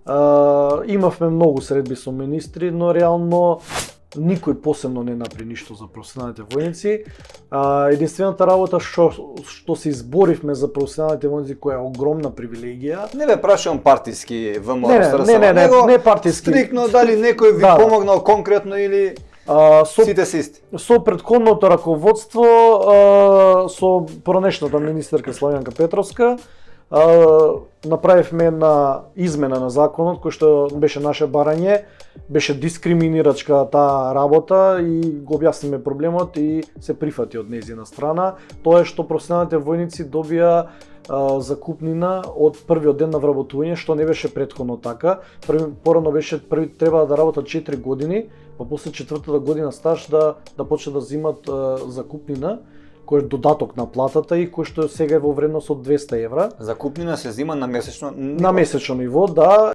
Имавме многу средби со министри, но реално никој посебно не направи ништо за професионалните војници. Единствената работа што се изборивме за професионалните војници, која е огромна привилегија. Не бе прашувам партиски ВМРО не партиски. Стрикно дали некој ви помогнал конкретно или сите се исти. Со претходното раководство, со поранешната министерка Славјанка Петровска, направивме една измена на законот кој што беше наше барање, беше дискриминирачка таа работа и го објасниме проблемот и се прифати од нејзина страна. Тоа е што професионалните војници добија закупнина од првиот ден на вработување, што не беше претходно така. Порано беше треба да работат 4 години, па после 4-та година стаж да почне да земат закупнина, кој е додаток на платата и кој што сега е во вредност од 200 евра. Закупнина се зема на месечно ниво, да.